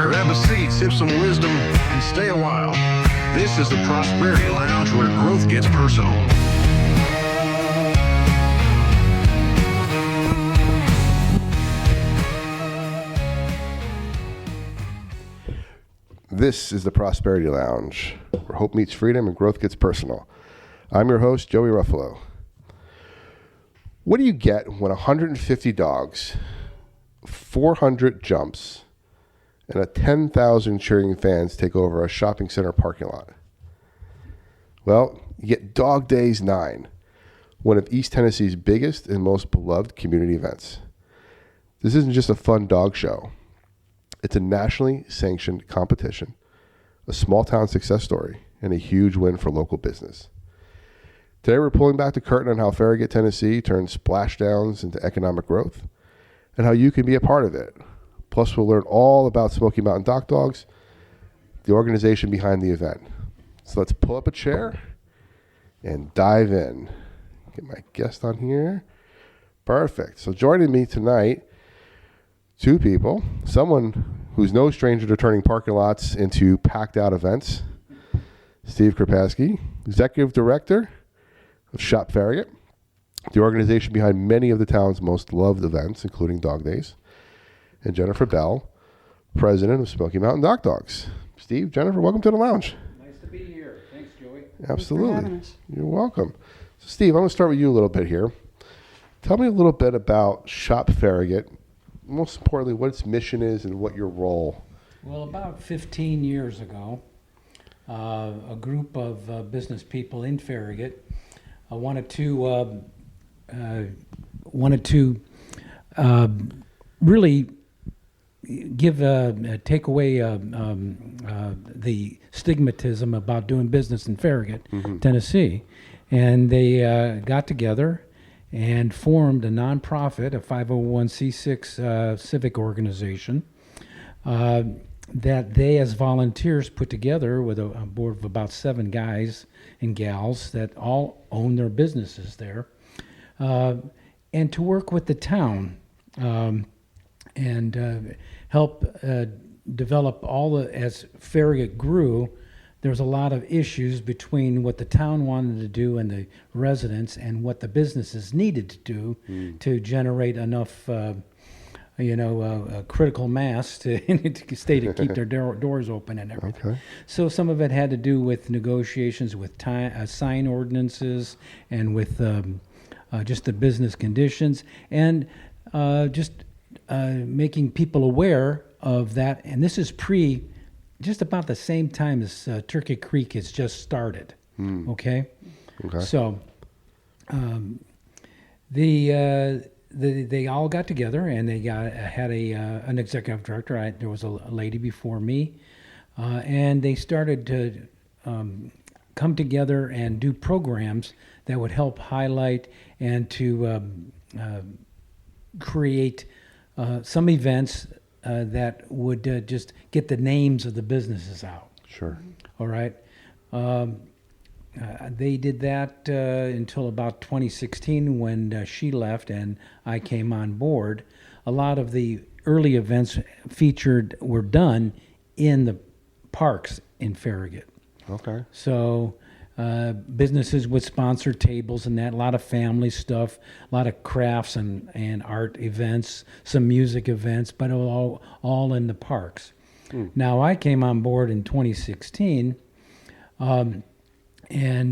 grab a seat, sip some wisdom, and stay a while. This is the Prosperity Lounge where growth gets personal. This is the Prosperity Lounge, where hope meets freedom and growth gets personal. I'm your host, Joey Ruffalo. What do you get when 150 dogs, 400 jumps, and 10,000 cheering fans take over a shopping center parking lot? Well, you get Dog Daze IX, one of East Tennessee's biggest and most beloved community events. This isn't just a fun dog show. It's a nationally sanctioned competition, a small-town success story, and a huge win for local business. Today we're pulling back the curtain on how Farragut, Tennessee turns splashdowns into economic growth and how you can be a part of it. Plus we'll learn all about Smoky Mountain DockDogs, the organization behind the event. So let's pull up a chair and dive in. Get my guest on here. Perfect. So joining me tonight, two people, someone who's no stranger to turning parking lots into packed out events, Steve Krempasky, Executive Director of Shop Farragut, the organization behind many of the town's most loved events, including Dog Days, and Jennifer Belle, President of Smoky Mountain DockDogs. Steve, Jennifer, welcome to the lounge. Nice to be here. Thanks, Joey. Absolutely. Thanks for having us. You're welcome. So Steve, I'm going to start with you a little bit here. Tell me a little bit about Shop Farragut. Most importantly, what its mission is and what your role. Well, about 15 years ago, a group of business people in Farragut wanted to really take away the stigmatism about doing business in Farragut, Tennessee, and they got together and formed a nonprofit, a 501c6 civic organization that they, as volunteers, put together with a board of about 7 guys and gals that all own their businesses there, and to work with the town and help develop as Farragut grew. There was a lot of issues between what the town wanted to do and the residents and what the businesses needed to do to generate enough, critical mass to keep their doors open and everything. Okay. So some of it had to do with negotiations with sign ordinances and with just the business conditions and making people aware of that. And this is just about the same time as Turkey Creek has just started. Okay. So they all got together and they had an executive director. There was a lady before me, and they started to come together and do programs that would help highlight and to create some events that would just get the names of the businesses out. Sure. All right. They did that until about 2016 when she left and I came on board. A lot of the early events were done in the parks in Farragut. Okay. So businesses would sponsor tables and that, a lot of family stuff, a lot of crafts and art events, some music events, but all in the parks. Now, I came on board in 2016, and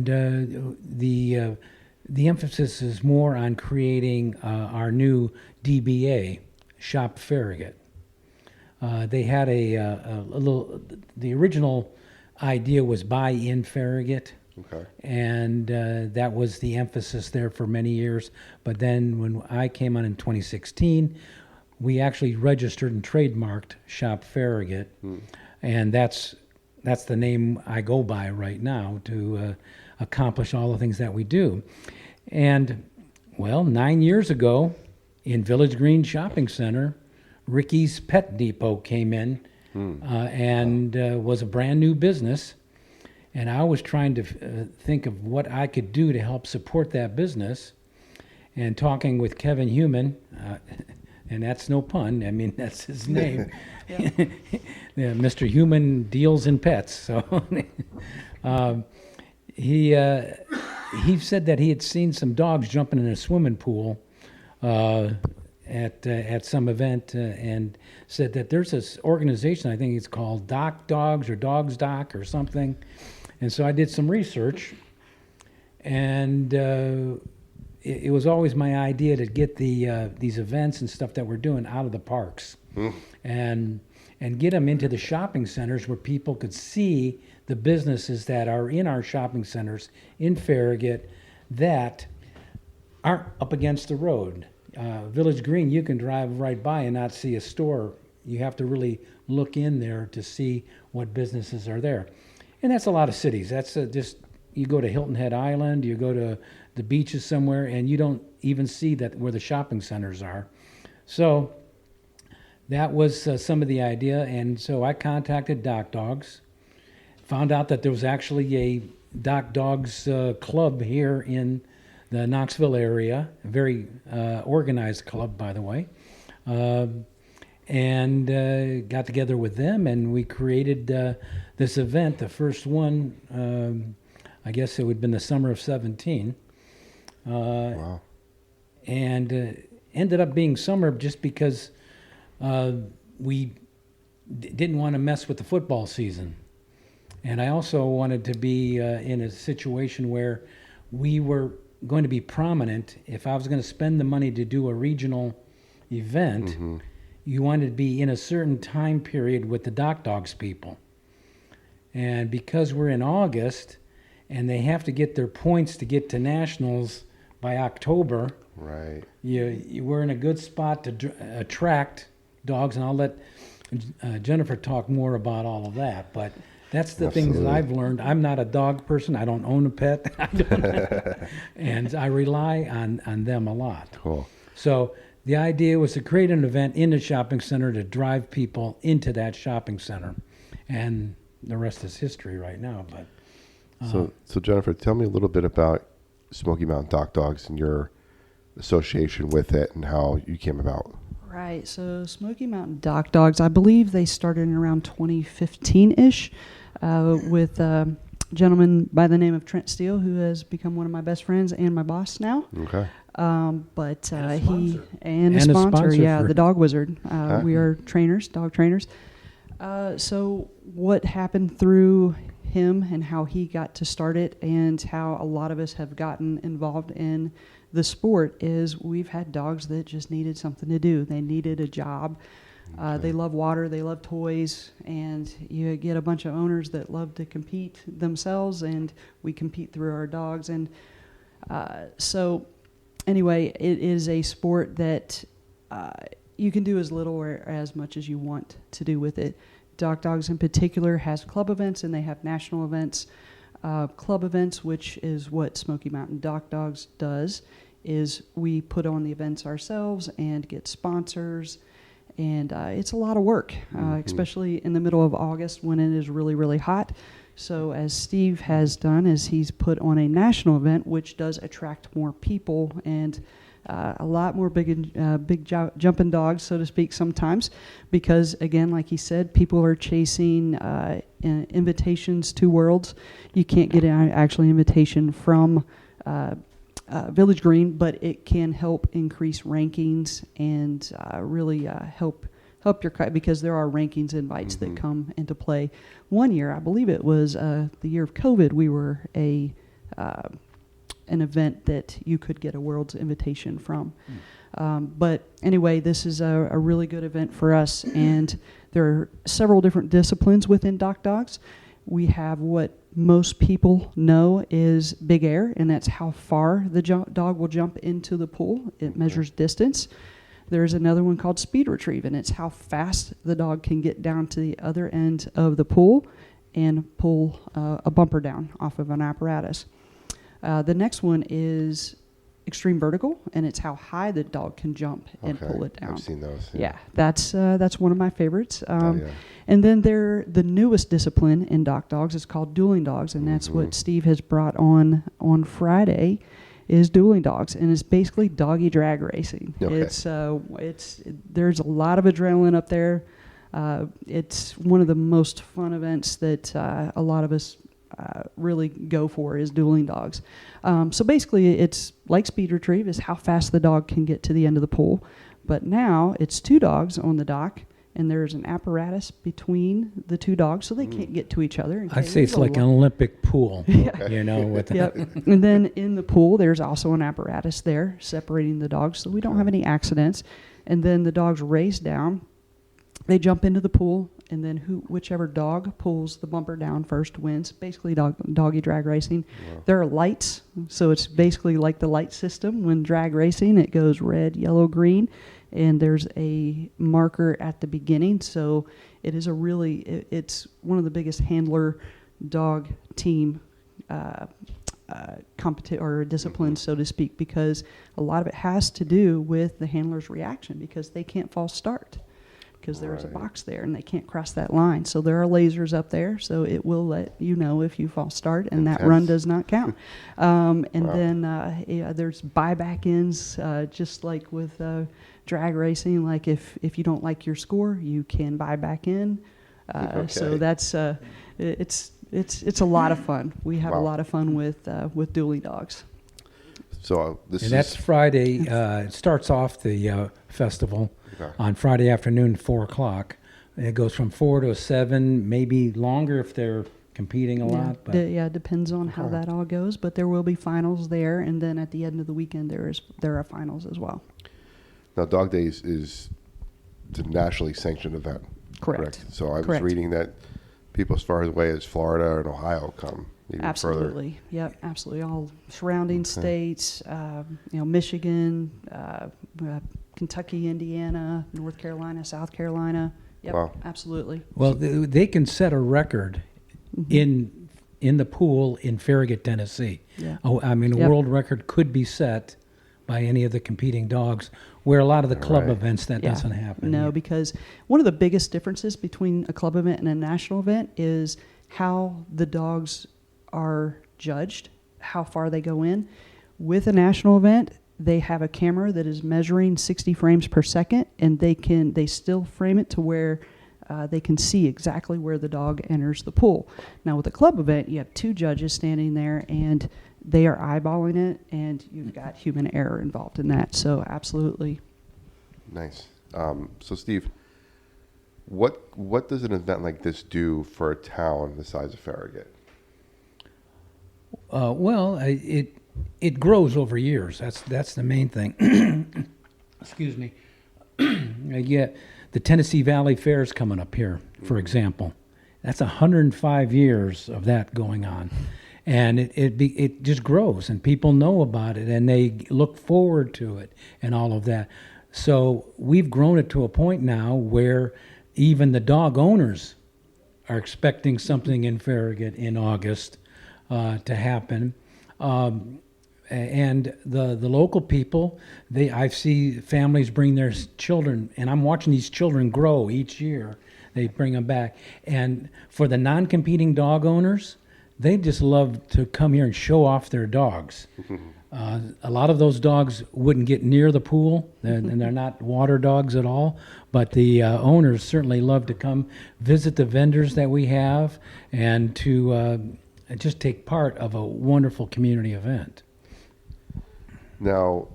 the emphasis is more on creating our new DBA, Shop Farragut. They had the original idea was buy in Farragut. Okay. And that was the emphasis there for many years. But then when I came on in 2016, we actually registered and trademarked Shop Farragut. And that's the name I go by right now to accomplish all the things that we do. And, well, 9 years ago in Village Green Shopping Center, Ricky's Pet Depot came in and was a brand new business. And I was trying to think of what I could do to help support that business. And talking with Kevin Heumann, and that's no pun. I mean, that's his name. Yeah, Mr. Human deals in pets. So he said that he had seen some dogs jumping in a swimming pool at some event, and said that there's this organization, I think it's called DockDogs or Dogs Doc or something. And so I did some research, and it was always my idea to get these events and stuff that we're doing out of the parks, and get them into the shopping centers where people could see the businesses that are in our shopping centers in Farragut that aren't up against the road. Village Green, you can drive right by and not see a store. You have to really look in there to see what businesses are there. And that's a lot of cities. That's just, you go to Hilton Head Island, you go to the beaches somewhere, and you don't even see that where the shopping centers are. So that was some of the idea, and so I contacted DockDogs, found out that there was actually a DockDogs club here in the Knoxville area, a very organized club, by the way, and got together with them, and we created this event, the first one, I guess it would have been the summer of 17. Wow. And ended up being summer just because we didn't want to mess with the football season. And I also wanted to be in a situation where we were going to be prominent. If I was going to spend the money to do a regional event, you wanted to be in a certain time period with the DockDogs people. And because we're in August and they have to get their points to get to nationals by October, right? You were in a good spot to attract dogs, and I'll let Jennifer talk more about all of that. But that's the things that I've learned. I'm not a dog person. I don't own a pet, and I rely on them a lot. Cool. So the idea was to create an event in the shopping center to drive people into that shopping center, and the rest is history right now. But so Jennifer, tell me a little bit about Smoky Mountain DockDogs and your association with it and how you came about. Right. So Smoky Mountain DockDogs, I believe they started in around 2015-ish with a gentleman by the name of Trent Steele, who has become one of my best friends and my boss now. Okay. But a he sponsor. and a And a sponsor, sponsor yeah, for- the Dog Wizard. We are trainers, dog trainers. So what happened through him and how he got to start it and how a lot of us have gotten involved in the sport is we've had dogs that just needed something to do. They needed a job. They love water, they love toys, and you get a bunch of owners that love to compete themselves, and we compete through our dogs. And so anyway, it is a sport that you can do as little or as much as you want to do with it. DockDogs in particular has club events, and they have national events. Club events, which is what Smoky Mountain DockDogs does, is we put on the events ourselves and get sponsors, and it's a lot of work, especially in the middle of August when it is really, really hot. So as Steve has done, is he's put on a national event, which does attract more people and a lot more big jumping dogs, so to speak, sometimes, because again, like he said, people are chasing invitations to Worlds. You can't get an actual invitation from Village Green, but it can help increase rankings and really help your because there are rankings invites that come into play. One year, I believe it was the year of COVID, we were an event that you could get a World's invitation from. But anyway, this is a really good event for us, and there are several different disciplines within DockDogs. We have what most people know is big air, and that's how far the dog will jump into the pool. It measures distance. There's another one called speed retrieve, and it's how fast the dog can get down to the other end of the pool and pull a bumper down off of an apparatus. The next one is extreme vertical, and it's how high the dog can jump and pull it down. I've seen those. Yeah, that's one of my favorites. Yeah. And then the newest discipline in DockDogs is called dueling dogs, and that's what Steve has brought on Friday. is dueling dogs, and it's basically doggy drag racing. Okay. There's a lot of adrenaline up there. It's one of the most fun events that a lot of us really go for is dueling dogs. So basically, it's like speed retrieve, is how fast the dog can get to the end of the pool. But now it's 2 dogs on the dock, and there's an apparatus between the 2 dogs, so they can't get to each other. I'd say it's like an Olympic pool, you know. With Yep. And then in the pool, there's also an apparatus there separating the dogs, so we don't have any accidents. And then the dogs race down. They jump into the pool, and then whichever dog pulls the bumper down first wins. Basically, doggy drag racing. Wow. There are lights, so it's basically like the light system. When drag racing, it goes red, yellow, green, and there's a marker at the beginning. So it is it's one of the biggest handler dog team or discipline, so to speak, because a lot of it has to do with the handler's reaction, because they can't false start. Because there's a box there and they can't cross that line. So there are lasers up there, so it will let you know if you false start, and that run does not count. Then there's buyback ins, just like with drag racing. Like if you don't like your score, you can buy back in. So that's it's a lot of fun. We have a lot of fun with dueling dogs. So that's Friday. It starts off the festival on Friday afternoon, 4:00. It goes from 4 to 7, maybe longer if they're competing a lot. But it depends on how that all goes. But there will be finals there, and then at the end of the weekend there are finals as well. Now, Dog Days is the nationally sanctioned event. Correct. So I was reading that people as far away as Florida and Ohio come. Absolutely. Further. Yep, absolutely. All surrounding states, Michigan, Kentucky, Indiana, North Carolina, South Carolina. Yep, wow. Absolutely. Well, they can set a record in the pool in Farragut, Tennessee. Yeah. A world record could be set by any of the competing dogs, where a lot of the club events that doesn't happen. No, because one of the biggest differences between a club event and a national event is how the dogs are judged, how far they go in. With a national event, they have a camera that is measuring 60 frames per second, and they still frame it to where they can see exactly where the dog enters the pool. Now with a club event, you have 2 judges standing there, and they are eyeballing it, and you've got human error involved in that. So absolutely. Nice. So Steve, what does an event like this do for a town the size of Farragut? It grows over years. That's the main thing. Excuse me. The Tennessee Valley Fair is coming up here, for example. That's 105 years of that going on, and it just grows, and people know about it, and they look forward to it, and all of that. So we've grown it to a point now where even the dog owners are expecting something in Farragut in August to happen. And the local people, I see families bring their children, and I'm watching these children grow each year. They bring them back. And for the non-competing dog owners, they just love to come here and show off their dogs. A lot of those dogs wouldn't get near the pool, and they're not water dogs at all, but the owners certainly love to come visit the vendors that we have and to just take part of a wonderful community event. Now,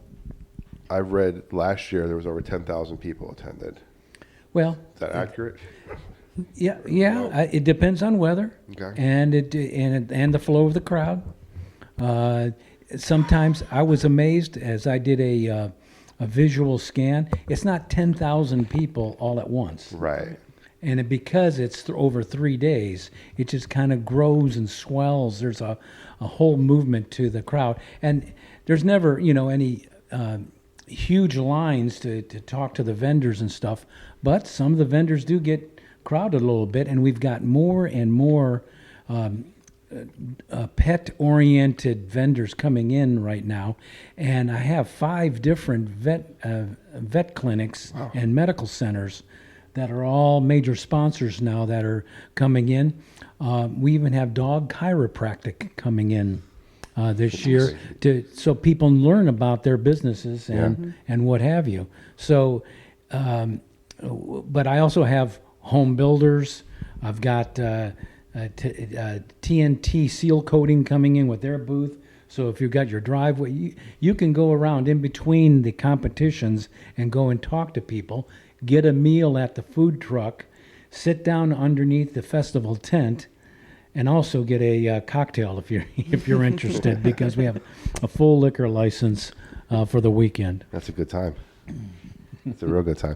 I read last year there was over 10,000 people attended. Well, is that accurate? Yeah. It depends on weather, and the flow of the crowd. Sometimes I was amazed as I did a visual scan. It's not 10,000 people all at once. Right. And because it's over 3 days, it just kind of grows and swells. There's a whole movement to the crowd. And there's never, any huge lines to talk to the vendors and stuff. But some of the vendors do get crowded a little bit. And we've got more and more pet-oriented vendors coming in right now. And I have 5 different vet clinics and medical centers that are all major sponsors now that are coming in. We even have dog chiropractic coming in this year, so people learn about their businesses and what have you. So, but I also have home builders. I've got TNT seal coating coming in with their booth. So if you've got your driveway, you can go around in between the competitions and go and talk to people, get a meal at the food truck, sit down underneath the festival tent, and also get a cocktail if you're interested, because we have a full liquor license for the weekend. That's a good time. It's a real good time.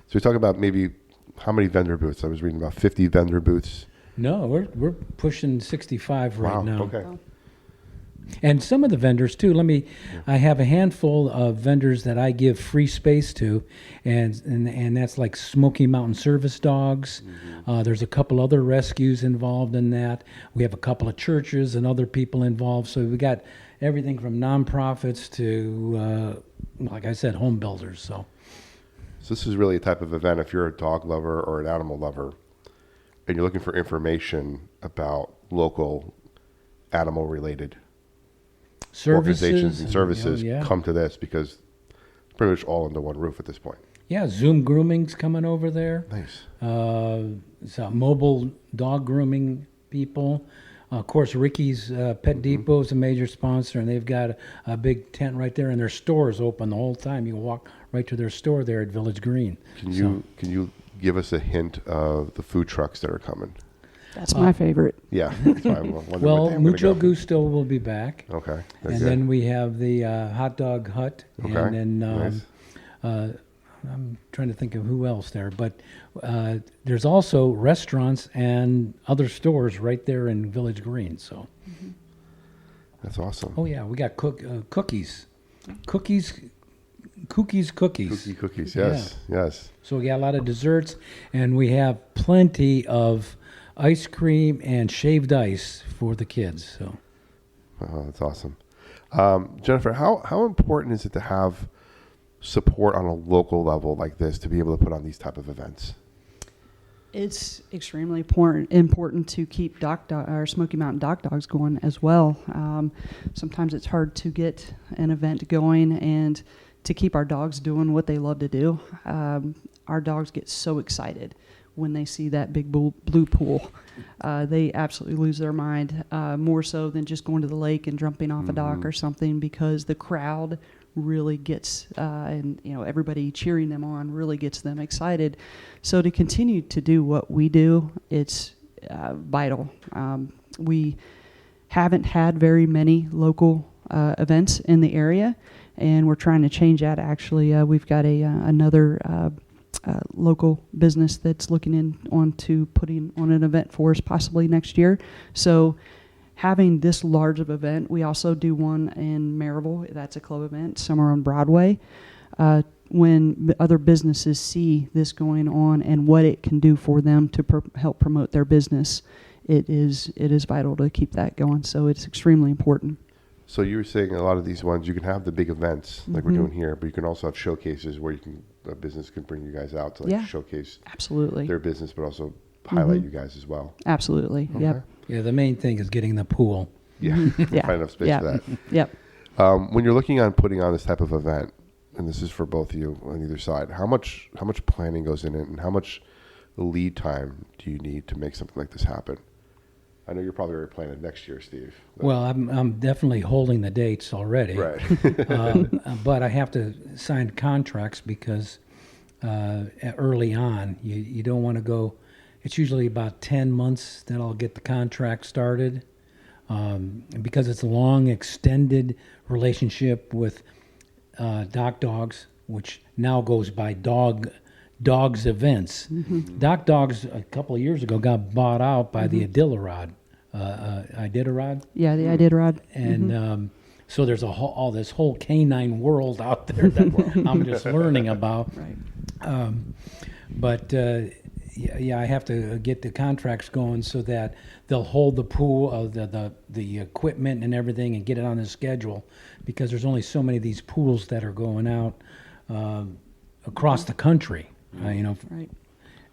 So we talk about maybe how many vendor booths. I was reading about 50 vendor booths. No, we're pushing 65 right now. Okay. And some of the vendors too. I have a handful of vendors that I give free space to, and that's like Smoky Mountain Service Dogs. There's a couple other rescues involved in that. We have a couple of churches and other people involved. So we got everything from nonprofits to, like I said, home builders. So this is really a type of event if you're a dog lover or an animal lover, and you're looking for information about local animal-related organizations and services. Come to this, because it's pretty much all under one roof at this point. Yeah, Zoom Grooming's coming over there. Nice. So mobile dog grooming people. Of course, Ricky's Pet Depot is a major sponsor, and they've got a big tent right there, and their store is open the whole time. You can walk right to their store there at Village Green. Can you give us a hint of the food trucks that are coming? That's my favorite. Yeah. That's why I'm wondering well, Mucho Gusto will be back. Okay. And then we have the Hot Dog Hut. Okay. And then Nice. I'm trying to think of who else there. But there's also restaurants and other stores right there in Village Green. So. That's awesome. Oh, yeah. We got cookies. Cookies, yes. So we got a lot of desserts, and we have plenty of ice cream and shaved ice for the kids. So, that's awesome. Jennifer, how important is it to have support on a local level like this to be able to put on these type of events? It's extremely important to keep our Smoky Mountain Dock Dogs going as well. Sometimes it's hard to get an event going and to keep our dogs doing what they love to do. Our dogs get so excited when they see that big blue pool. They absolutely lose their mind, more so than just going to the lake and jumping off a dock or something, because the crowd really gets, and everybody cheering them on really gets them excited. So to continue to do what we do, it's vital. We haven't had very many local events in the area, and we're trying to change that. Actually, we've got another local business that's looking onto putting on an event for us possibly next year. So having this large of event, we also do one in Maryville. That's a club event somewhere on Broadway. When other businesses see this going on and what it can do for them to help promote their business, it is vital to keep that going. So it's extremely important. So you were saying a lot of these ones, you can have the big events like we're doing here, but you can also have showcases where a business can bring you guys out to showcase absolutely their business, but also highlight you guys as well. Absolutely. Okay. Yep. Yeah, the main thing is getting the pool. Yeah. Yeah. Find enough space for that. Yep. When you're looking on putting on this type of event, and this is for both of you on either side, how much planning goes in it, and how much lead time do you need to make something like this happen? I know you're probably already planning next year, Steve. Well, I'm definitely holding the dates already. Right. But I have to sign contracts because early on, you don't want to go. It's usually about 10 months that I'll get the contract started, because it's a long, extended relationship with DockDogs, which now goes by Dogs Events. DockDogs a couple of years ago got bought out by the Iditarod. Iditarod? Yeah, the Iditarod. And so there's all this whole canine world out there that I'm just learning about. Right. But I have to get the contracts going so that they'll hold the pool, the equipment and everything, and get it on the schedule, because there's only so many of these pools that are going out across the country. Right.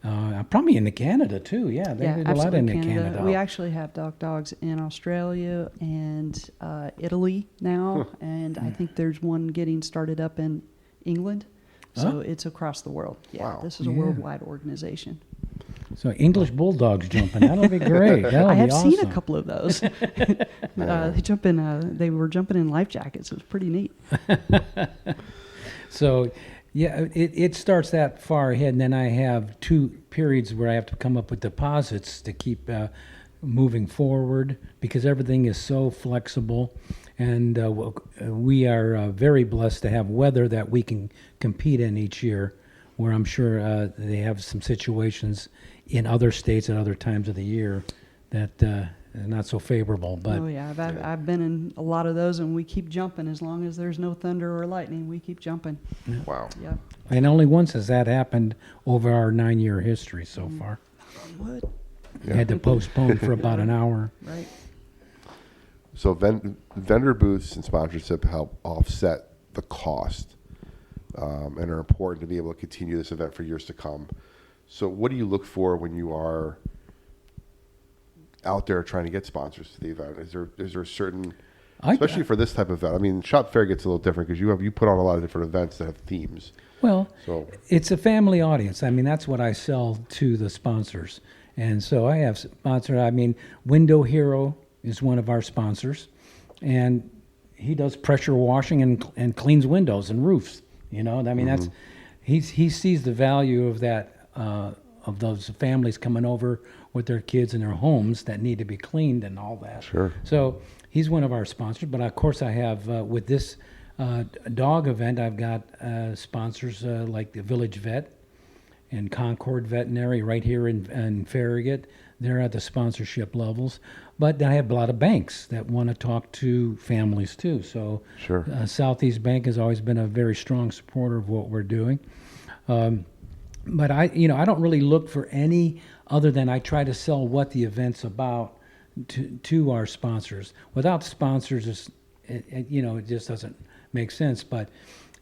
Probably in Canada too. Yeah, they did a lot in Canada. We actually have DockDogs in Australia and Italy now, and I think there's one getting started up in England. So it's across the world. Yeah, Wow. This is a worldwide organization. So English bulldogs jumping. That'll be great. That'll I be have awesome. seen a couple of those. They were jumping in life jackets. It was pretty neat. So, yeah, it starts that far ahead, and then I have 2 periods where I have to come up with deposits to keep moving forward because everything is so flexible. And we are very blessed to have weather that we can compete in each year, where I'm sure they have some situations in other states at other times of the year that are not so favorable. But I've been in a lot of those, and we keep jumping as long as there's no thunder or lightning. We keep jumping. Wow. Yeah. And only once has that happened over our 9-year history so far. What? Had to postpone for about an hour. Right. So vendor booths and sponsorship help offset the cost and are important to be able to continue this event for years to come. So what do you look for when you are out there trying to get sponsors to the event? Is there a certain, especially for this type of event? I mean, Shop Fair gets a little different because you put on a lot of different events that have themes. Well, So it's a family audience. I mean, that's what I sell to the sponsors. And so I have sponsors. I mean, Window Hero is one of our sponsors, and he does pressure washing and cleans windows and roofs. You know, I mean, that's he sees the value of that of those families coming over with their kids in their homes that need to be cleaned and all that. Sure. So he's one of our sponsors. But of course, I have with this dog event, I've got sponsors like the Village Vet and Concord Veterinary right here in Farragut. They're at the sponsorship levels. But I have a lot of banks that want to talk to families too. So Sure. Southeast Bank has always been a very strong supporter of what we're doing. But I don't really look for any other than I try to sell what the event's about to our sponsors. Without sponsors, it just doesn't make sense. But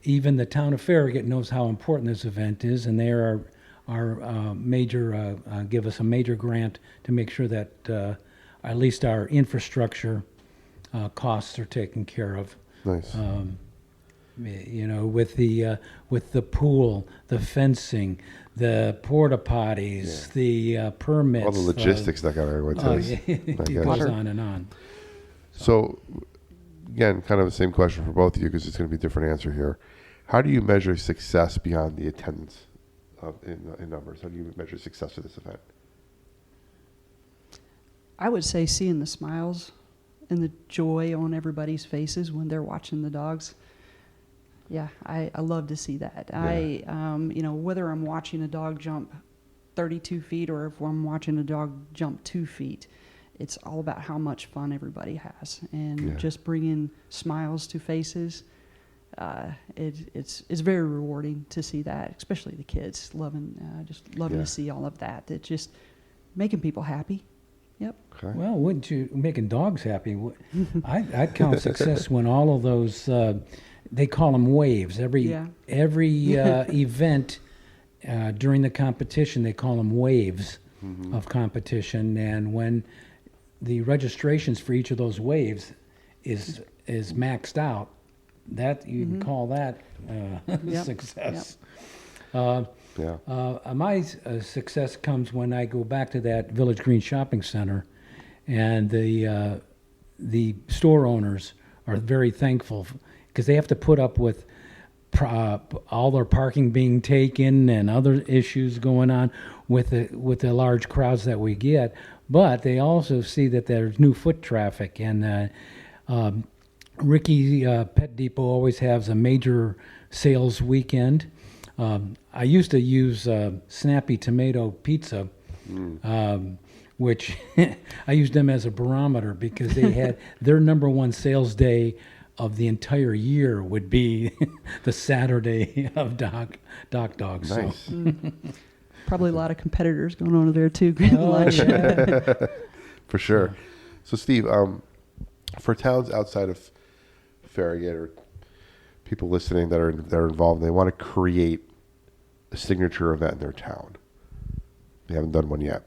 even the town of Farragut knows how important this event is, and they are our major give us a major grant to make sure that at least our infrastructure costs are taken care of. nice. With the pool, the fencing, the porta potties, the permits, All the logistics that got everyone says. it goes on and on. So, again, kind of the same question for both of you because it's going to be a different answer here. How do you measure success beyond the attendance in numbers? How do you measure success of this event? I would say seeing the smiles and the joy on everybody's faces when they're watching the dogs. Yeah, I love to see that. Yeah. Whether I'm watching a dog jump 32 feet or if I'm watching a dog jump 2 feet, it's all about how much fun everybody has and just bringing smiles to faces. It's very rewarding to see that, especially the kids loving to see all of that. It's just making people happy. Yep. Okay. Well, wouldn't you making dogs happy? I'd count success when all of those they call them waves. Every event during the competition they call them waves of competition, and when the registrations for each of those waves is maxed out, that you can call that success. My success comes when I go back to that Village Green Shopping Center, and the store owners are very thankful because they have to put up with all their parking being taken and other issues going on with the large crowds that we get. But they also see that there's new foot traffic, and Ricky Pet Depot always has a major sales weekend. I used to use Snappy Tomato Pizza, which I used them as a barometer because they had their number one sales day of the entire year would be the Saturday of DockDogs. Nice. So. Probably a lot of competitors going on there too. Lunch. For sure. So, Steve, for towns outside of Farragut or people listening that are involved, and they want to create a signature event in their town. They haven't done one yet.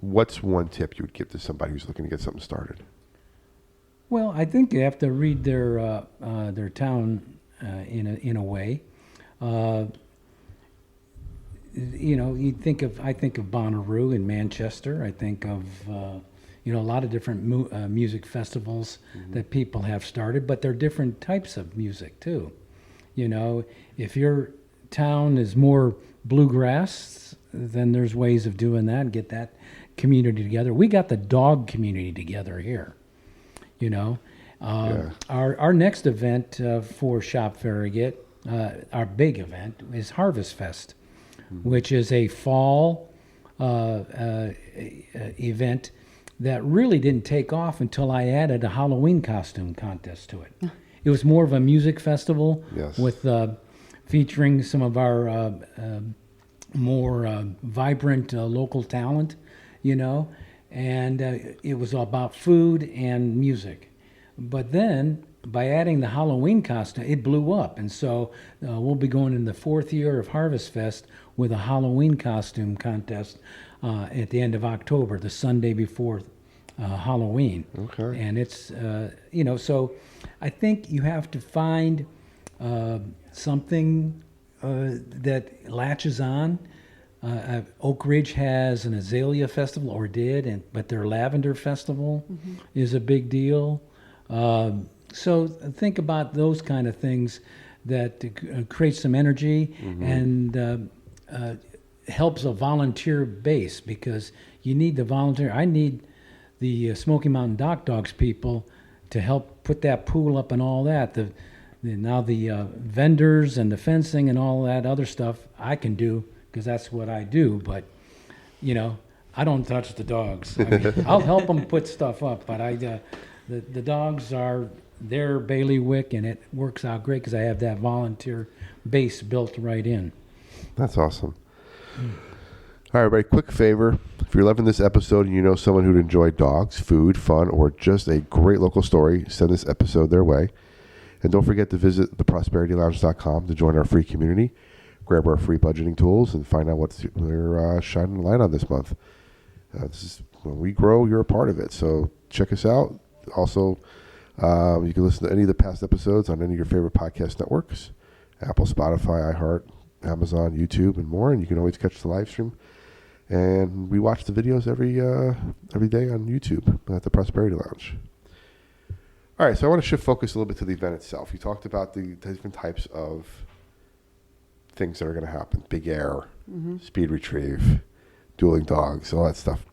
What's one tip you would give to somebody who's looking to get something started? Well, I think you have to read their town in a way. You think of Bonnaroo in Manchester. I think of a lot of different music festivals that people have started, but they're different types of music too. If your town is more bluegrass, then there's ways of doing that and get that community together. We got the dog community together here. Our next event for Shop Farragut, our big event, is Harvest Fest, which is a fall event that really didn't take off until I added a Halloween costume contest to it. It was more of a music festival with featuring some of our more vibrant local talent, and it was about food and music. But then, by adding the Halloween costume, it blew up. And so we'll be going in the 4th year of Harvest Fest with a Halloween costume contest at the end of October, the Sunday before Halloween. Okay. And it's, so I think you have to find something that latches on. Oak Ridge has an azalea festival, or did, but their lavender festival is a big deal. So think about those kind of things that create some energy and helps a volunteer base, because you need the volunteer. I need the Smoky Mountain Dock Dogs people to help put that pool up and all that. Now the vendors and the fencing and all that other stuff I can do, because that's what I do. But, I don't touch the dogs. I mean, I'll help them put stuff up, but the dogs are their bailiwick, and it works out great because I have that volunteer base built right in. That's awesome. All right, everybody, quick favor. If you're loving this episode and you know someone who'd enjoy dogs, food, fun, or just a great local story, send this episode their way. And don't forget to visit theprosperitylounge.com to join our free community, grab our free budgeting tools, and find out what they're shining a light on this month. This is when we grow, you're a part of it. So check us out. Also, you can listen to any of the past episodes on any of your favorite podcast networks, Apple, Spotify, iHeart, Amazon, YouTube, and more. And you can always catch the live stream. And we watch the videos every day on YouTube at the Prosperity Lounge. All right, so I want to shift focus a little bit to the event itself. You talked about the different types of things that are going to happen. Big air, speed retrieve, dueling dogs, all that stuff.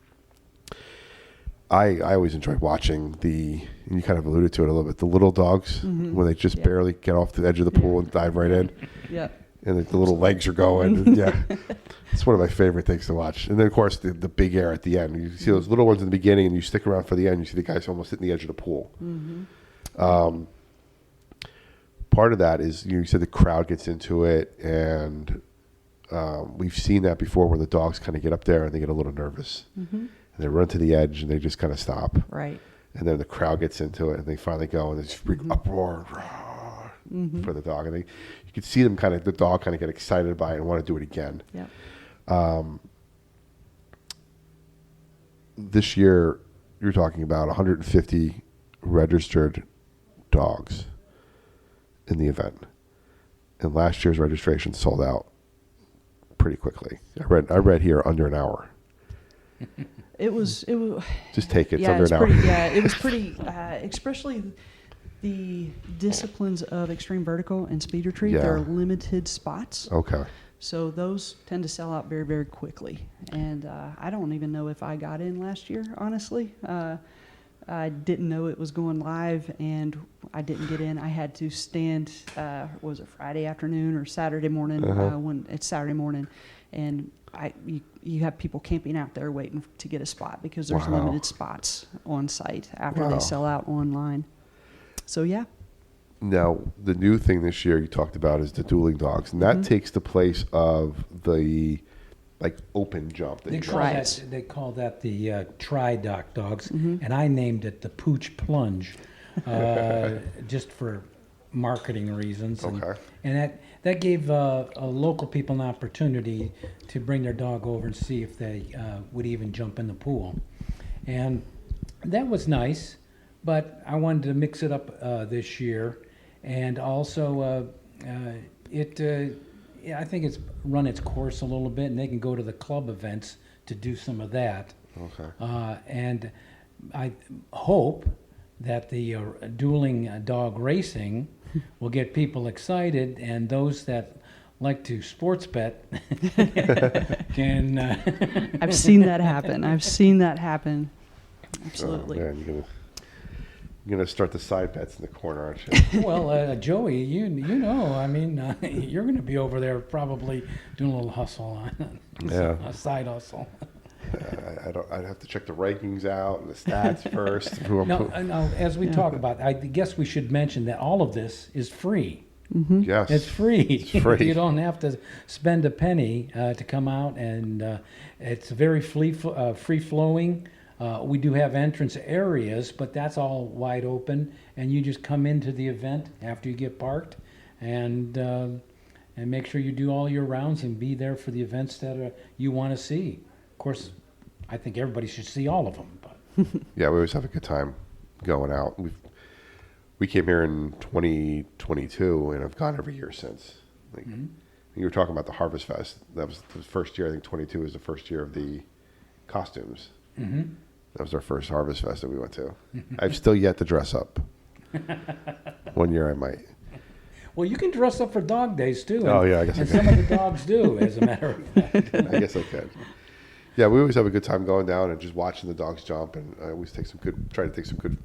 I always enjoy watching and you kind of alluded to it a little bit, the little dogs when they just barely get off the edge of the pool and dive right in. Yeah. And the little legs are going. Yeah. It's one of my favorite things to watch. And then, of course, the big air at the end. You see those little ones in the beginning, and you stick around for the end. You see the guys almost hitting the edge of the pool. Part of that is, you said the crowd gets into it, and we've seen that before where the dogs kind of get up there and they get a little nervous. And they run to the edge, and they just kind of stop. Right. And then the crowd gets into it, and they finally go, and they just uproar for the dog. And you can see them the dog kind of get excited by it and want to do it again. Yeah. This year, you're talking about 150 registered dogs in the event. And last year's registration sold out pretty quickly. I read here under an hour. It was just take it. Yeah, it's under an hour. It was pretty, especially the disciplines of extreme vertical and speed retrieve. Yeah. There are limited spots. Okay. So those tend to sell out very, very quickly. And I don't even know if I got in last year, honestly. I didn't know it was going live, and I didn't get in. I had to stand, was it Friday afternoon or Saturday morning? When it's Saturday morning, and you have people camping out there waiting to get a spot because there's limited spots on site after they sell out online. So, yeah. Now, the new thing this year you talked about is the dueling dogs, and that takes the place of the open jump. They call that the DockDogs, and I named it the Pooch Plunge, just for marketing reasons. Okay. And that gave local people an opportunity to bring their dog over and see if they would even jump in the pool. And that was nice, but I wanted to mix it up this year. And also, I think it's run its course a little bit, and they can go to the club events to do some of that. Okay. And I hope that the dueling dog racing will get people excited, and those that like to sports bet can. I've seen that happen. Absolutely. Oh, man, you're gonna start the side bets in the corner, aren't you? Well, Joey, you know, I mean, you're going to be over there probably doing a little hustle on a side hustle. I'd have to check the rankings out and the stats first. No, as we talk about, I guess we should mention that all of this is free. Mm-hmm. Yes, It's free. It's free. You don't have to spend a penny to come out, and it's very free-flowing. We do have entrance areas, but that's all wide open, and you just come into the event after you get parked, and make sure you do all your rounds and be there for the events that you want to see. Of course, I think everybody should see all of them. But yeah, we always have a good time going out. We came here in 2022, and I've gone every year since. You were talking about the Harvest Fest. That was the first year. I think 22 was the first year of the costumes. Mm-hmm. That was our first Harvest Fest that we went to. I've still yet to dress up. One year I might. Well, you can dress up for Dog Days too. Oh, yeah, I guess I and can. some of the dogs do, as a matter of fact. I guess I could. Yeah, we always have a good time going down and just watching the dogs jump, and I always try to take some good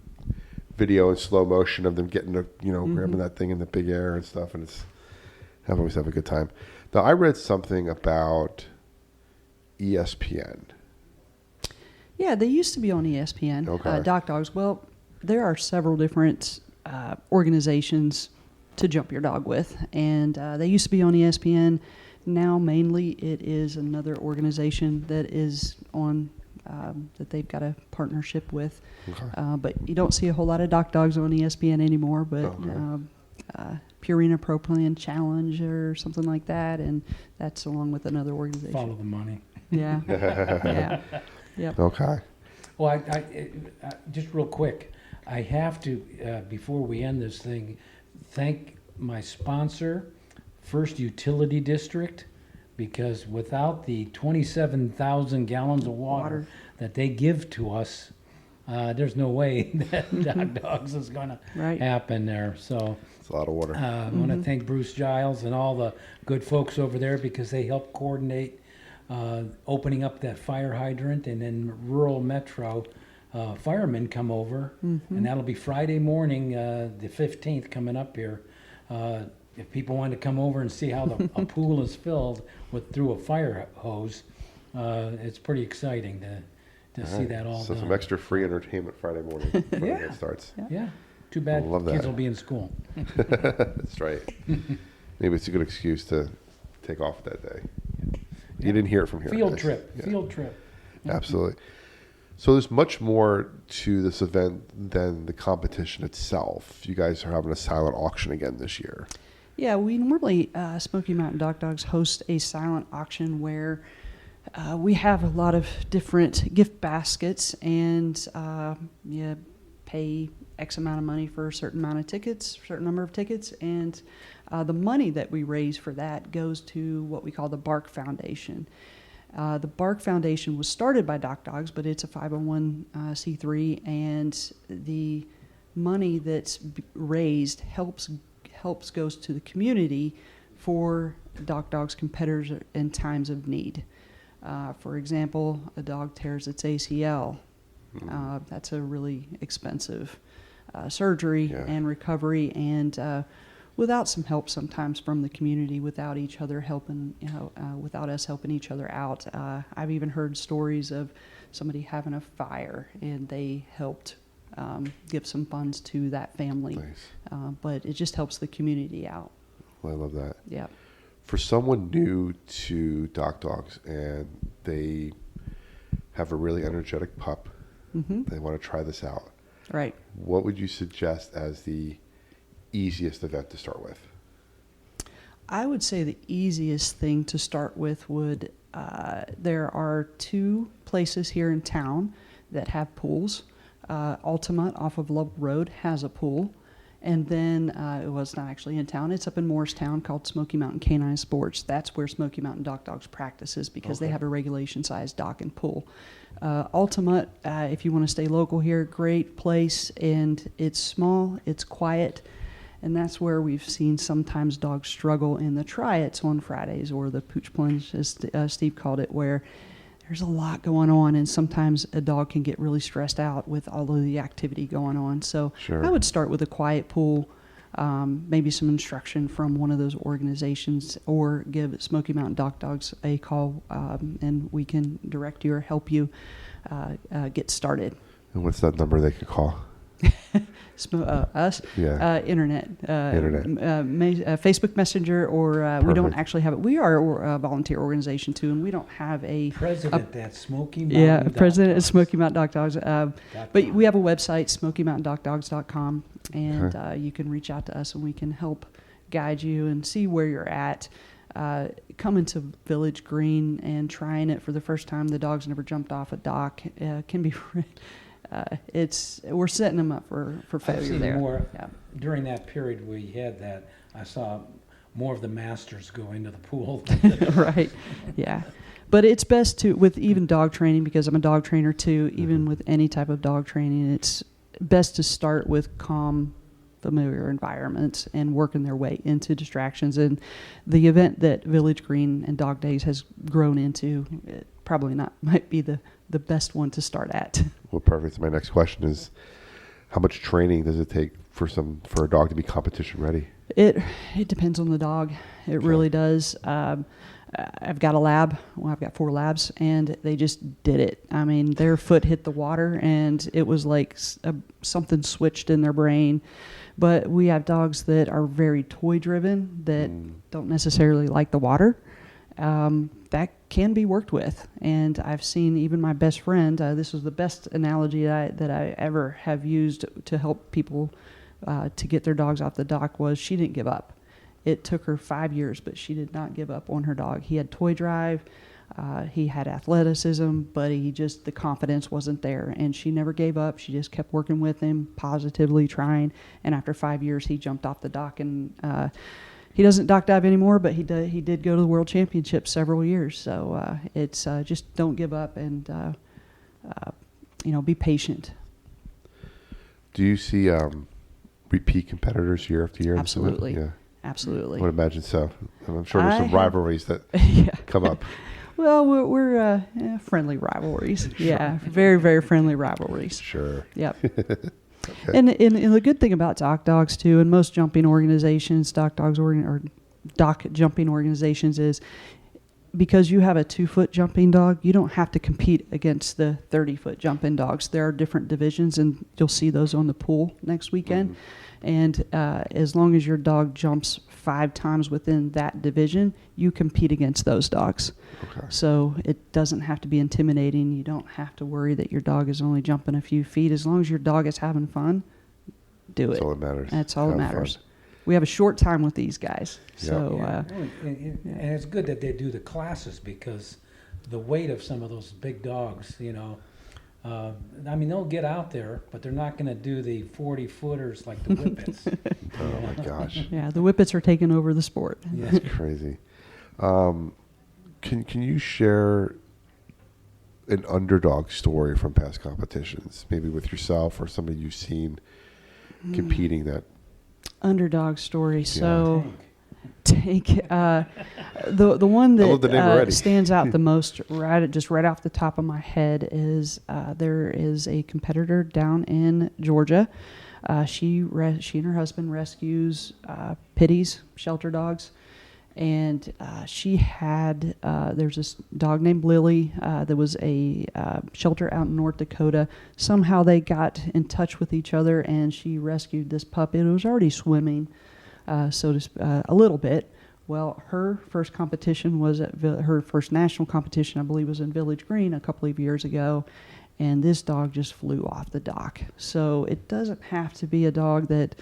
video in slow motion of them getting grabbing that thing in the big air and stuff, and I always have a good time. Now, I read something about ESPN. Yeah, they used to be on ESPN, Okay. DockDogs. Well, there are several different organizations to jump your dog with, and they used to be on ESPN. Now, mainly, it is another organization that is on that they've got a partnership with. Okay. But you don't see a whole lot of DockDogs on ESPN anymore. But Purina Pro Plan Challenge or something like that, and that's along with another organization. Follow the money. Yeah. Yeah. Yep. Okay. Well, I just real quick, I have to, before we end this thing, thank my sponsor, First Utility District, because without the 27,000 gallons of water that they give to us, there's no way that DockDogs is going to happen there. So it's a lot of water. I want to thank Bruce Giles and all the good folks over there, because they helped coordinate opening up that fire hydrant, and then rural metro firemen come over, and that'll be Friday morning, the 15th, coming up here. If people want to come over and see how a pool is filled through a fire hose, it's pretty exciting to see that all so done. some extra free entertainment Friday morning before Yeah. it starts. Yeah. Too bad I love kids that. will be in school. That's right. Maybe it's a good excuse to take off that day. You didn't hear it from here. Field guys. trip. Yeah. Field trip. Absolutely. So there's much more to this event than the competition itself. You guys are having a silent auction again this year. Yeah, we normally, Smoky Mountain DockDogs host a silent auction where we have a lot of different gift baskets, and you pay X amount of money for a certain amount of tickets, a certain number of tickets, and the money that we raise for that goes to what we call the Bark Foundation. The Bark Foundation was started by DockDogs, but it's a 501c3, and the money that's raised helps goes to the community for DockDogs competitors in times of need. For example, a dog tears its ACL. That's a really expensive surgery and recovery, and without some help sometimes from the community, without each other helping, without us helping each other out. I've even heard stories of somebody having a fire and they helped give some funds to that family. Nice. But it just helps the community out. Well, I love that. Yeah. For someone new to DockDogs and they have a really energetic pup, they want to try this out. Right. What would you suggest as the easiest event to start with? I would say the easiest thing to start with would, there are 2 places here in town that have pools. Altamont off of Love Road has a pool. And then, well, it's not actually in town. It's up in Morristown called Smoky Mountain Canine Sports. That's where Smoky Mountain DockDogs practices because they have a regulation-sized dock and pool. Altamont, if you want to stay local here, great place. And it's small, it's quiet. And that's where we've seen sometimes dogs struggle in the try-its on Fridays, or the pooch plunge, as Steve called it, where there's a lot going on, and sometimes a dog can get really stressed out with all of the activity going on. So I would start with a quiet pool, maybe some instruction from one of those organizations, or give Smoky Mountain DockDogs a call, and we can direct you or help you get started. And what's that number they could call? Us? Yeah. Internet. Internet. Facebook Messenger, or we don't actually have it. We are a volunteer organization too, and we don't have a president at Smoky Mountain. Yeah, president at DockDogs. Smoky Mountain DockDogs. But we have a website, SmokyMountainDockDogs.com, and you can reach out to us, and we can help guide you and see where you're at. Coming to Village Green and trying it for the first time, the dog's never jumped off a dock, can be. We're setting them up for failure I've seen there. more, during that period we had that, I saw more of the masters go into the pool. Right, yeah. But it's best to, with even dog training, because I'm a dog trainer too, even with any type of dog training, it's best to start with calm, familiar environments and working their way into distractions. And the event that Village Green and Dog Daze has grown into, it probably might be the best one to start at. Well, perfect. My next question is, how much training does it take for a dog to be competition ready? It depends on the dog. It really does. I've got a lab. Well, I've got 4 labs, and they just did it. I mean, their foot hit the water, and it was like something switched in their brain. But we have dogs that are very toy-driven, that don't necessarily like the water. That can be worked with. And I've seen even my best friend, this was the best analogy that I ever have used to help people to get their dogs off the dock, was she didn't give up. It took her 5 years, but she did not give up on her dog. He had toy drive, he had athleticism, but the confidence wasn't there. And she never gave up. She just kept working with him, positively trying. And after 5 years, he jumped off the dock, and he doesn't dock dive anymore, but he did go to the World Championships several years. So it's just don't give up, and be patient. Do you see repeat competitors year after year? Absolutely. Yeah. Absolutely. I would imagine so. I'm sure there's some rivalries that come up. Well, we're friendly rivalries. Sure. Yeah, very, very friendly rivalries. Sure. Yep. Okay. And the good thing about DockDogs too, and most jumping organizations, or dock jumping organizations, is because you have a 2-foot jumping dog, you don't have to compete against the 30-foot jumping dogs. There are different divisions, and you'll see those on the pool next weekend. Mm-hmm. And as long as your dog jumps 5 times within that division, you compete against those dogs. Okay. So it doesn't have to be intimidating. You don't have to worry that your dog is only jumping a few feet. As long as your dog is having fun, do it. That's all that matters. That's all that matters. Fun. We have a short time with these guys. Yep. So, and it's good that they do the classes, because the weight of some of those big dogs, they'll get out there, but they're not going to do the 40-footers like the Whippets. Oh, my gosh. Yeah, the Whippets are taking over the sport. Yeah. That's crazy. Can you share an underdog story from past competitions, maybe with yourself or somebody you've seen competing that? Underdog story. Yeah. So Tank. The one that stands out the most, right off the top of my head, is there is a competitor down in Georgia. She and her husband rescues pitties, shelter dogs, and she had there's this dog named Lily that was a shelter out in North Dakota. Somehow they got in touch with each other, and she rescued this pup. It was already swimming, a little bit. Well, her first competition was her first national competition, I believe, was in Village Green a couple of years ago, and this dog just flew off the dock. So it doesn't have to be a dog that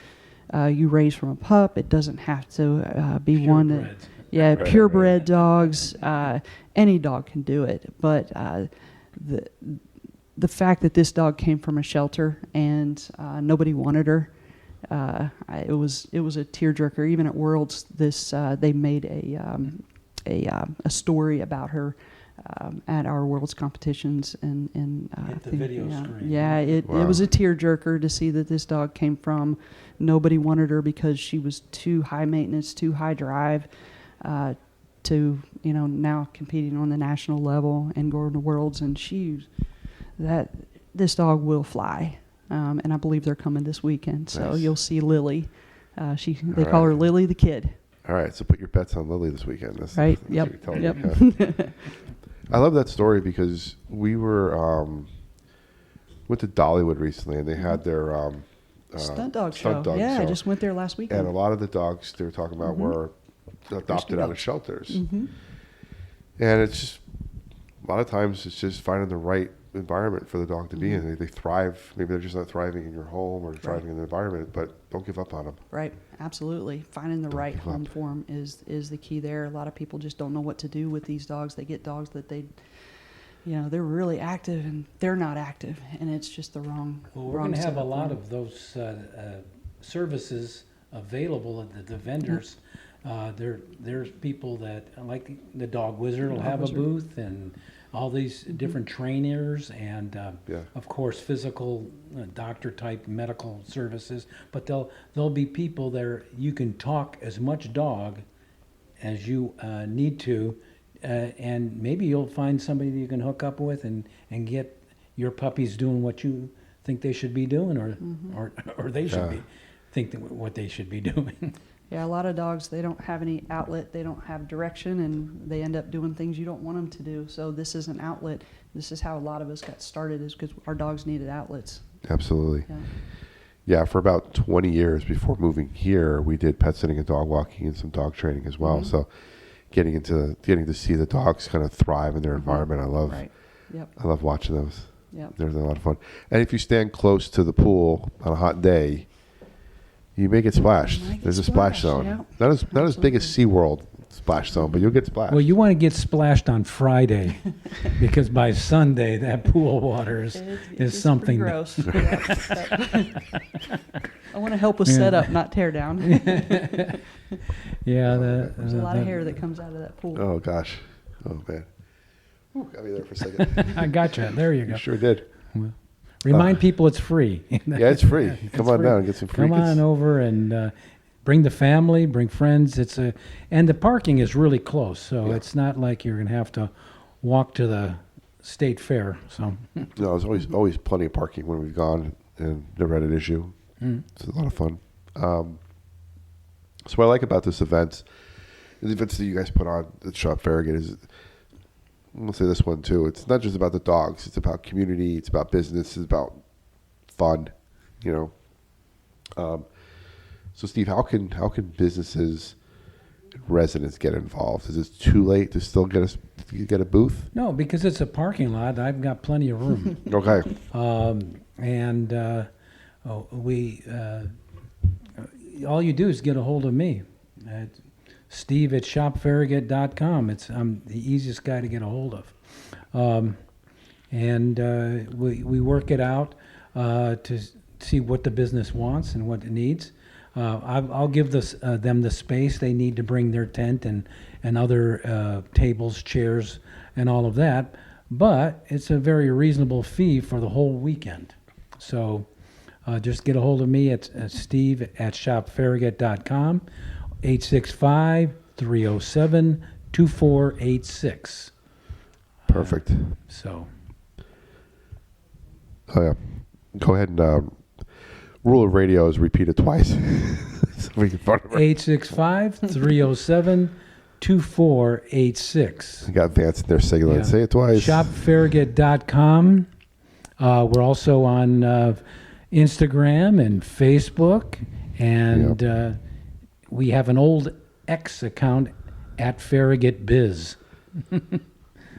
you raise from a pup. It doesn't have to be one that, Purebred. yeah, Right, purebred right. dogs. Any dog can do it, but the fact that this dog came from a shelter and nobody wanted her, it was a tearjerker. Even at Worlds, they made a story about her at our Worlds competitions, and Hit the video screen. yeah, it Wow. was a tearjerker to see that this dog came from nobody wanted her because she was too high maintenance, too high drive, to now competing on the national level and going to Worlds, and this dog will fly, and I believe they're coming this weekend. So Nice. you'll see Lily. They All call her right. Lily the Kid. All right, so put your bets on Lily this weekend. That's Right. what Yep. you're telling Yep. me, huh? I love that story because we were went to Dollywood recently, and they had their Stunt dog stunt show. dog Yeah, I show. just went there last weekend. And a lot of the dogs they were talking about were adopted out of dogs. shelters. Mm-hmm. And it's just a lot of times it's just finding the right environment for the dog to be Mm-hmm. in. They thrive. Maybe they're just not thriving in your home or thriving in the environment, but don't give up on them. Right, absolutely. Finding the right give home up. for them is the key there. A lot of people just don't know what to do with these dogs. They get dogs that they're really active and they're not active, and it's just the wrong. Well, we're going to have a lot of those services available at the vendors. There's people that, like the Dog Wizard, will Dog have Wizard. a booth, and all these different trainers, and Yeah. of course physical doctor type medical services. But there'll be people there. You can talk as much dog as you need to, and maybe you'll find somebody that you can hook up with and get your puppies doing what you think they should be doing, or they should Yeah. be think that what they should be doing. Yeah, a lot of dogs, they don't have any outlet, they don't have direction, and they end up doing things you don't want them to do. So this is an outlet. This is how a lot of us got started, is because our dogs needed outlets. Absolutely. Yeah. Yeah, for about 20 years before moving here, we did pet sitting and dog walking and some dog training as well. Mhm. So getting to see the dogs kind of thrive in their environment, I love. Right. Yep. I love watching those. Yep. They're a lot of fun. And if you stand close to the pool on a hot day, you may get splashed. You might get There's a splash splashed, zone. yeah. Not as big as SeaWorld splash zone, but you'll get splashed. Well, you want to get splashed on Friday, because by Sunday that pool water is It's something. pretty gross. Yeah. I want to help with Yeah. setup, not tear down. Yeah, There's a lot of hair that comes out of that pool. Oh gosh. Oh man. Whew, got me there for a second. I gotcha. There you go. You sure did. Remind people it's free. Yeah, it's free. Come It's on free. down and get some free. Come on over and bring the family, bring friends. And the parking is really close, so Yeah. it's not like you're gonna have to walk to the state fair. So No, there's always plenty of parking when we've gone and never had an issue. It's a lot of fun. So what I like about this event, the events that you guys put on at Shop Farragut is, I'm gonna say this one too. It's not just about the dogs. It's about community. It's about business. It's about fun. So Steve, how can businesses, and residents get involved? Is it too late to still get a booth? no, because it's a parking lot. I've got plenty of room. Okay. All you do is get a hold of me, Steve at shopfarragut.com. I'm the easiest guy to get a hold of, we work it out to see what the business wants and what it needs. I'll give them the space they need to bring their tent and other tables, chairs, and all of that. But it's a very reasonable fee for the whole weekend. So just get a hold of me at Steve at shopfarragut.com, 865-307-2486. Perfect. So Oh yeah. Go ahead and rule of radio is repeated twice. So we can find it. 865-307-2486. I got Vance in there singing. Yeah. Say it twice. Shopfarragut.com. We're also on Instagram and Facebook, and we have an old X account at Farragut Biz.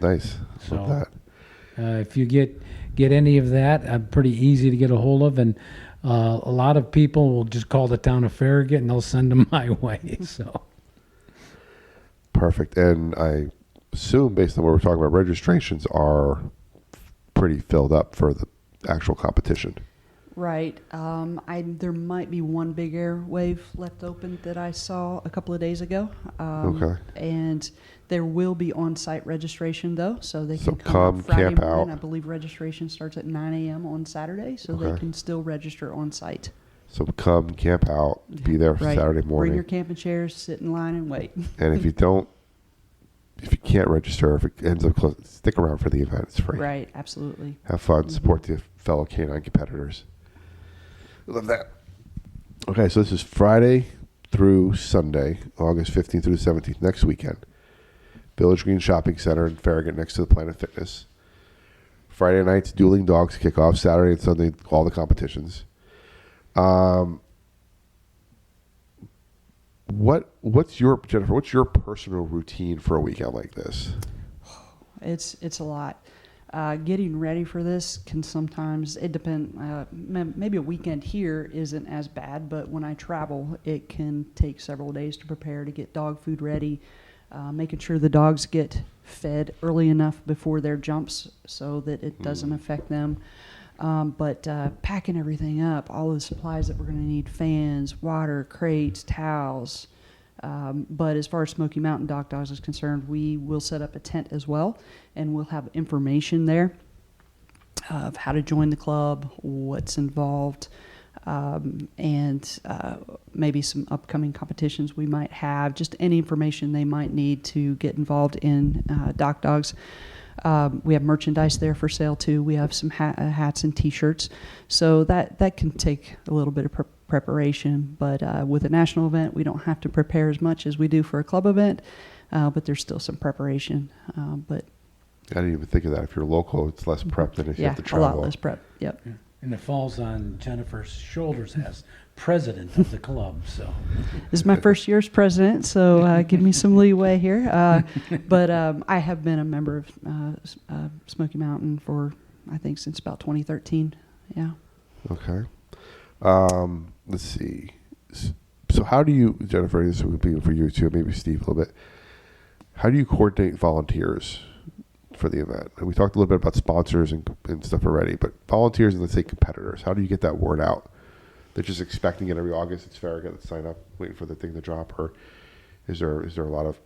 Nice. So, Love that. If you get any of that, pretty easy to get a hold of, and A lot of people will just call the town of Farragut and they'll send them my way. So Perfect. And I assume, based on what we're talking about, registrations are pretty filled up for the actual competition. Right. There might be one big airwave left open that I saw a couple of days ago. Okay. And there will be on-site registration, though, so they So can come come, out Friday camp morning. out. I believe registration starts at 9 a.m. on Saturday, so they Okay. can still register on-site. So come, camp out, be there Right. Saturday Bring morning. your camping chairs, sit in line, and wait. And if you can't register, if it ends up close, stick around for the event. It's free. Right, absolutely. Have fun. Support the fellow canine competitors. Love that. Okay, so this is Friday through Sunday, August 15th through the 17th, next weekend. Village Green Shopping Center in Farragut next to the Planet Fitness. Friday nights, Dueling Dogs kickoff. Saturday and Sunday, all the competitions. What's your, Jennifer, what's your personal routine for a weekend like this? It's a lot. Getting ready for this can sometimes, it depends, maybe a weekend here isn't as bad, but when I travel, it can take several days to prepare to get dog food ready, making sure the dogs get fed early enough before their jumps so that it doesn't affect them. But packing everything up, all the supplies that we're going to need, fans, water, crates, towels. But as far as Smoky Mountain Dock Dogs is concerned, we will set up a tent as well, and we'll have information there of how to join the club, what's involved, and maybe some upcoming competitions we might have, just any information they might need to get involved in Dock Dogs. We have merchandise there for sale too. We have some hats and T-shirts, so that can take a little bit of preparation. But with a national event, we don't have to prepare as much as we do for a club event, but there's still some preparation. But I didn't even think of that. If you're local, it's less prep than if you have to a travel. lot less prep. Yep. and it falls on Jennifer's shoulders as president of the club. So This is my first year as president, so give me some leeway here. But I have been a member of Smoky Mountain for, I think, since about 2013. Yeah. Okay. Let's see. So how do you, Jennifer, this would be for you too, maybe Steve a little bit. How do you coordinate volunteers for the event? And we talked a little bit about sponsors and stuff already, but volunteers and, let's say, competitors, how do you get that word out? They're just expecting it every August. It's Farragut, let's sign up, waiting for the thing to drop. Or is there a lot of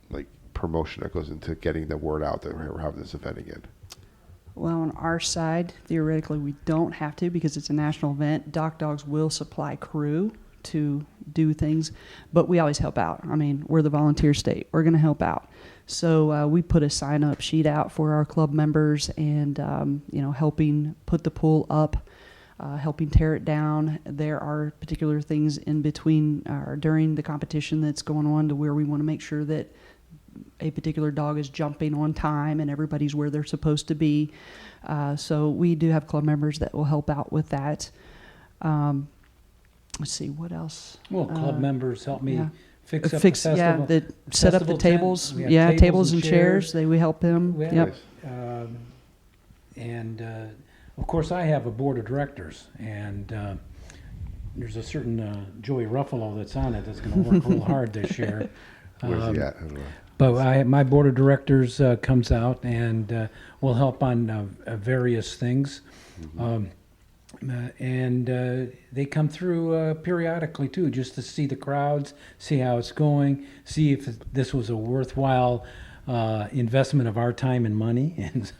like promotion that goes into getting the word out that we're having this event again? Well, on our side, theoretically, we don't have to because it's a national event. Dock Dogs will supply crew to do things, but we always help out. I mean, we're the volunteer state. We're going to help out. So we put a sign-up sheet out for our club members and, helping put the pool up, helping tear it down. There are particular things in between or during the competition that's going on to where we want to make sure that a particular dog is jumping on time and everybody's where they're supposed to be. So we do have club members that will help out with that. Let's see, what else? well, club members help me fix up the Fix, festival. set up the festival tables. tent. We have Yeah, tables and chairs. We help them. We have- Yep. And of course, I have a board of directors, and there's a certain Joey Ruffalo that's on it that's going to work real hard this year. Where's he at? I don't know. But my board of directors comes out and will help on various things. And they come through periodically too, just to see the crowds, see how it's going, see if this was a worthwhile investment of our time and money. And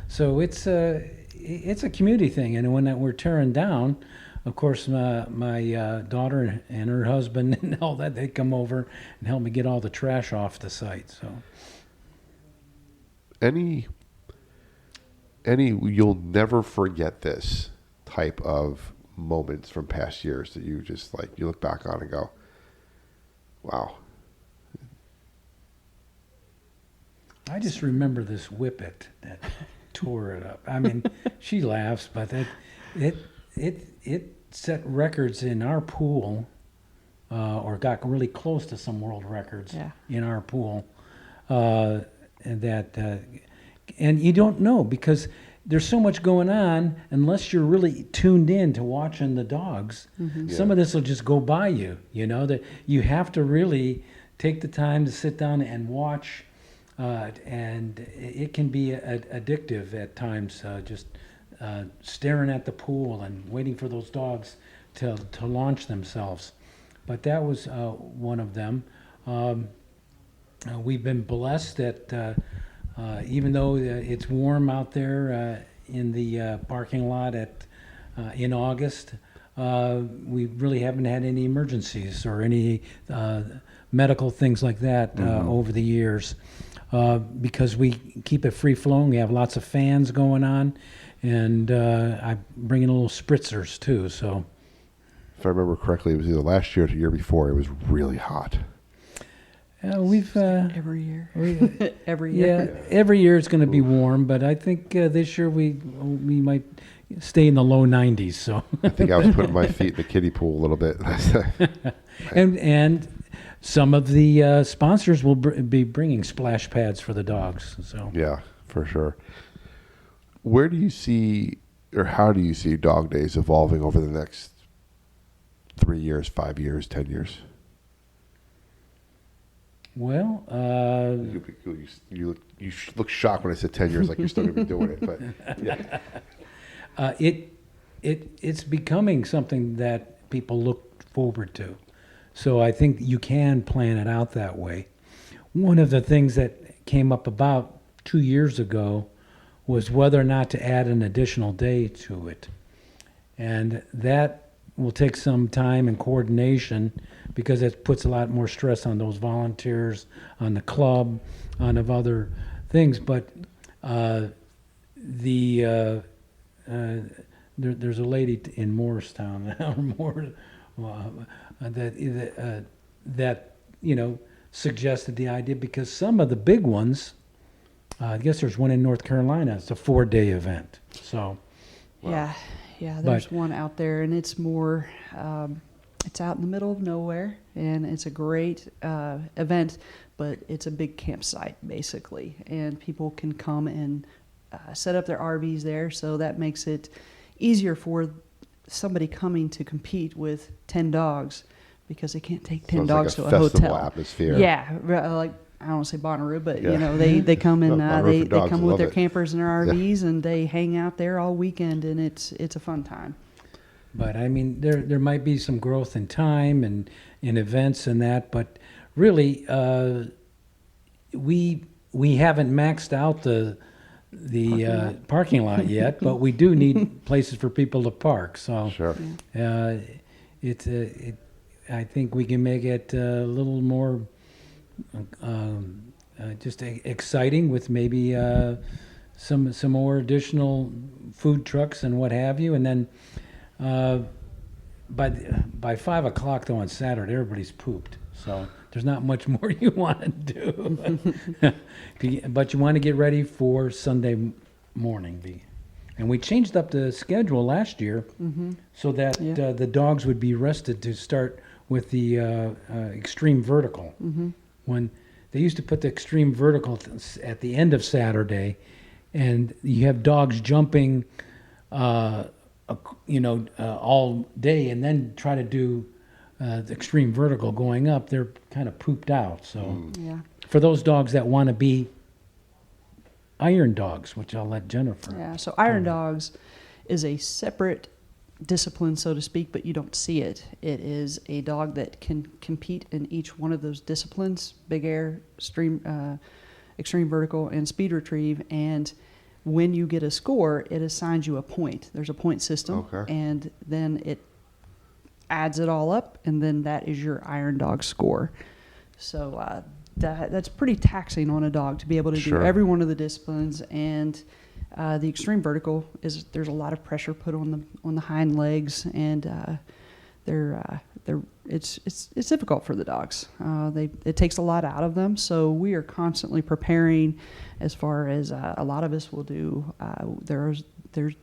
so it's a community thing. And when we're tearing down, of course, my daughter and her husband and all that, they come over and help me get all the trash off the site. So Any you'll never forget this type of moments from past years that you just like, you look back on and go, wow. I just remember this whippet that tore it up. I mean, she laughs, but it set records in our pool, or got really close to some world records in our pool. And you don't know because there's so much going on, unless you're really tuned in to watching the dogs, some of this will just go by you, that you have to really take the time to sit down and watch, and it can be addictive at times, just staring at the pool and waiting for those dogs to launch themselves. But that was one of them. We've been blessed that even though it's warm out there in the parking lot in August, we really haven't had any emergencies or any medical things like that over the years, because we keep it free flowing. We have lots of fans going on, and I bring in little spritzers too. So, if I remember correctly, it was either last year or the year before. It was really hot. We've every year. Every year. Yeah, every year it's going to be warm, but I think this year we might stay in the low 90s. So I think I was putting my feet in the kiddie pool a little bit. and some of the sponsors will be bringing splash pads for the dogs. So yeah, for sure. Where do you see, or how do you see Dog Days evolving over the next 3 years, 5 years, 10 years? Well, you look shocked when I said 10 years, like you're still going to be doing it. But yeah, it's becoming something that people look forward to. So I think you can plan it out that way. One of the things that came up about 2 years ago was whether or not to add an additional day to it, and that will take some time and coordination, because it puts a lot more stress on those volunteers, on the club, on of other things. But there's a lady in Morristown that suggested the idea, because some of the big ones, I guess there's one in North Carolina. It's a 4-day event. So yeah, there's one out there, and it's more. It's out in the middle of nowhere, and it's a great event, but it's a big campsite, basically, and people can come and set up their RVs there, so that makes it easier for somebody coming to compete with 10 dogs, because they can't take 10 dogs like to a hotel. Atmosphere. Yeah, like, I don't want to say Bonnaroo, but they come and they come with their campers and their RVs, and they hang out there all weekend, and it's a fun time. But I mean, there might be some growth in time and in events and that, but really, we haven't maxed out the parking lot yet, but we do need places for people to park. So sure. I think we can make it a little more just exciting with maybe some more additional food trucks and what have you, and then. By 5 o'clock though on Saturday, everybody's pooped, so there's not much more you want to do. But you want to get ready for Sunday morning. And we changed up the schedule last year so that the dogs would be rested to start with the extreme vertical. When they used to put the extreme vertical at the end of Saturday, and you have dogs jumping all day, and then try to do the extreme vertical going up, they're kind of pooped out. So for those dogs that want to be iron dogs, which I'll let Jennifer. Yeah, so iron dogs is a separate discipline, so to speak, but you don't see it. It is a dog that can compete in each one of those disciplines: big air, extreme vertical, and speed retrieve. And when you get a score, it assigns you a point. There's a point system, and then it adds it all up, and then that is your iron dog score. So that's pretty taxing on a dog to be able to do every one of the disciplines. And the extreme vertical there's a lot of pressure put on the hind legs, and it's difficult for the dogs. It takes a lot out of them, so we are constantly preparing. As far as a lot of us will do, there's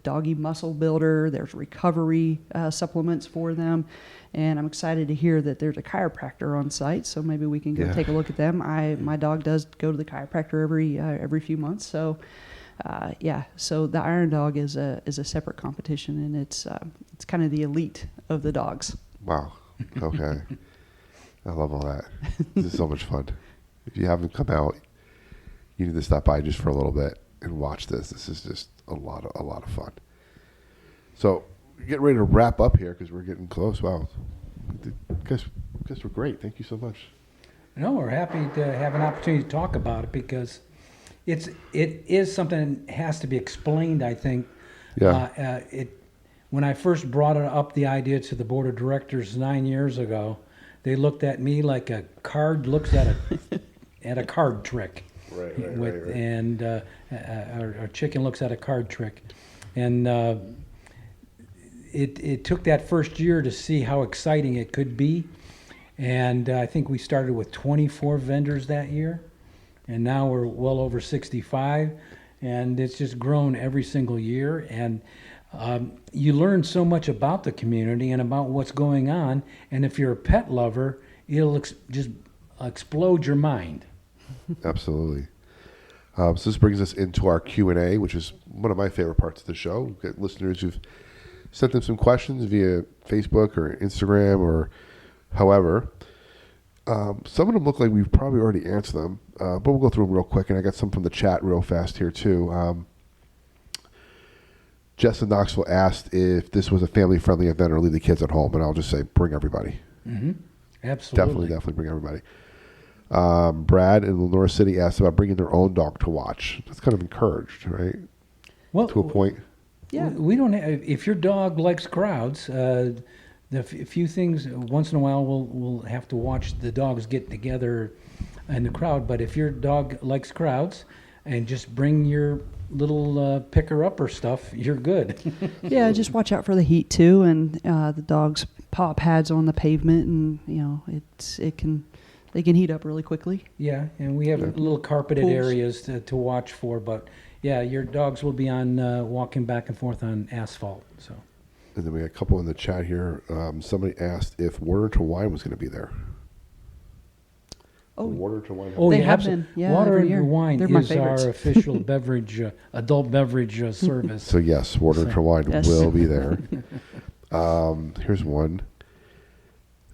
doggy muscle builder, there's recovery supplements for them, and I'm excited to hear that there's a chiropractor on site, so maybe we can go take a look at them. My dog does go to the chiropractor every few months, so yeah, so the Iron Dog is a separate competition, and it's kind of the elite of the dogs. Wow. Okay. I love all that. This is so much fun. If you haven't come out, you need to stop by just for a little bit and watch this. This is just a lot of fun. So we're getting ready to wrap up here because we're getting close. Wow. Guys were great. Thank you so much. No, we're happy to have an opportunity to talk about it because it is something that has to be explained, I think. Yeah. When I first brought up the idea to the board of directors 9 years ago, they looked at me like a card looks at a card trick. Right. And our chicken looks at a card trick. And it took that first year to see how exciting it could be. And I think we started with 24 vendors that year. And now we're well over 65. And it's just grown every single year. And you learn so much about the community and about what's going on. And if you're a pet lover, it'll just explode your mind. Absolutely. So this brings us into our Q&A, which is one of my favorite parts of the show. We've got listeners who've sent them some questions via Facebook or Instagram or however. Some of them look like we've probably already answered them, but we'll go through them real quick. And I got some from the chat real fast here too. Jess in Knoxville asked if this was a family-friendly event or leave the kids at home, and I'll just say bring everybody. Mm-hmm. Absolutely. Definitely bring everybody. Brad in Lenore City asked about bringing their own dog to watch. That's kind of encouraged, right? Well, to a point. Yeah. We don't have, if your dog likes crowds, the few things, once in a while we'll have to watch the dogs get together in the crowd, but if your dog likes crowds and just bring your little picker-upper stuff, you're good. Yeah, just watch out for the heat too, and the dogs paw pads on the pavement, and they can heat up really quickly. Yeah, and we have little carpeted Pools. areas to watch for, but yeah, your dogs will be on walking back and forth on asphalt. So. And then we got a couple in the chat here. Somebody asked if Water to Wine was going to be there. Oh, Water to Wine. Oh, They yeah, have absolutely. been, yeah, Water every year. and wine They're my is favorites. our official beverage, adult beverage service. So yes, Water to Wine Yes. will be there. Here's one.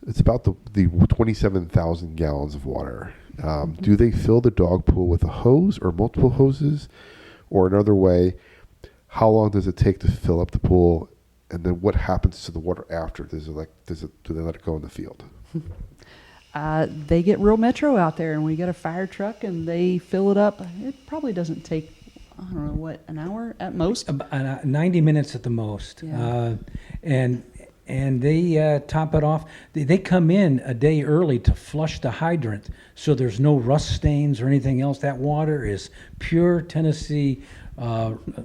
It's about the 27,000 gallons of water. Do they fill the dog pool with a hose or multiple hoses? Or another way, how long does it take to fill up the pool? And then what happens to the water after? Do they let it go in the field? They get real metro out there, and we get a fire truck, and they fill it up. It probably doesn't take, I don't know, an hour at most? 90 minutes at the most. Yeah. And they top it off. They come in a day early to flush the hydrant so there's no rust stains or anything else. That water is pure Tennessee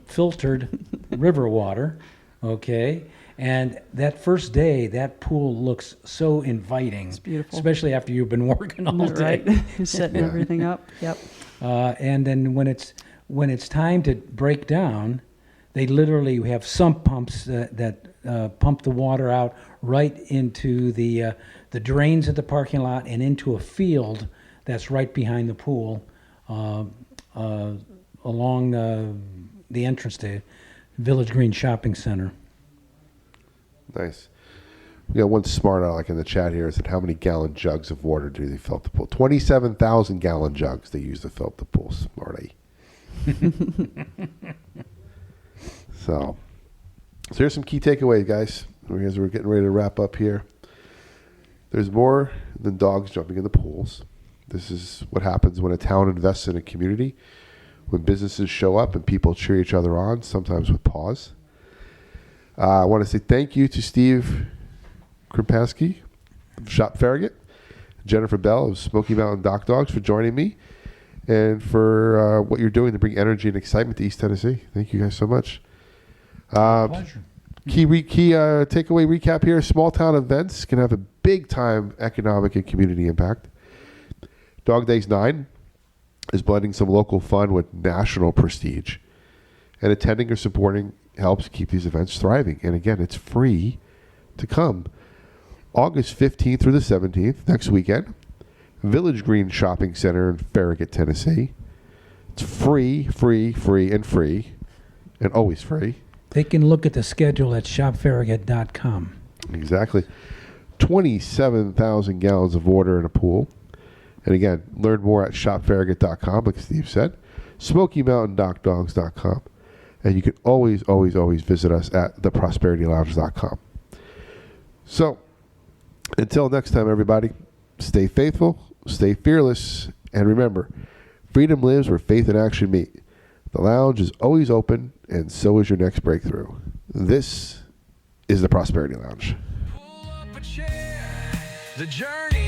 filtered river water, okay? And that first day, that pool looks so inviting. It's beautiful. Especially after you've been working all day. Right. Setting everything up. Yep. And then when it's time to break down, they literally have sump pumps that pump the water out right into the drains at the parking lot and into a field that's right behind the pool, along the entrance to Village Green Shopping Center. Nice. We got one smart aleck in the chat here. Said, how many gallon jugs of water do they fill up the pool? 27,000 gallon jugs they use to fill up the pool. Smarty. So here's some key takeaways, guys. As we're getting ready to wrap up here. There's more than dogs jumping in the pools. This is what happens when a town invests in a community, when businesses show up and people cheer each other on, sometimes with pause. I want to say thank you to Steve Krempasky of Shop Farragut, Jennifer Belle of Smoky Mountain DockDogs for joining me, and for what you're doing to bring energy and excitement to East Tennessee. Thank you guys so much. Pleasure. Key takeaway recap here. Small town events can have a big time economic and community impact. Dog Daze IX is blending some local fun with national prestige. And attending or supporting helps keep these events thriving. And again, it's free to come. August 15th through the 17th, next weekend, Village Green Shopping Center in Farragut, Tennessee. It's free, and always free. They can look at the schedule at shopfarragut.com. Exactly. 27,000 gallons of water in a pool. And again, learn more at shopfarragut.com, like Steve said. SmokyMountainDockDogs.com. And you can always visit us at theprosperitylounge.com. So, until next time, everybody, stay faithful, stay fearless, and remember, freedom lives where faith and action meet. The lounge is always open, and so is your next breakthrough. This is the Prosperity Lounge. Pull up a chair. The journey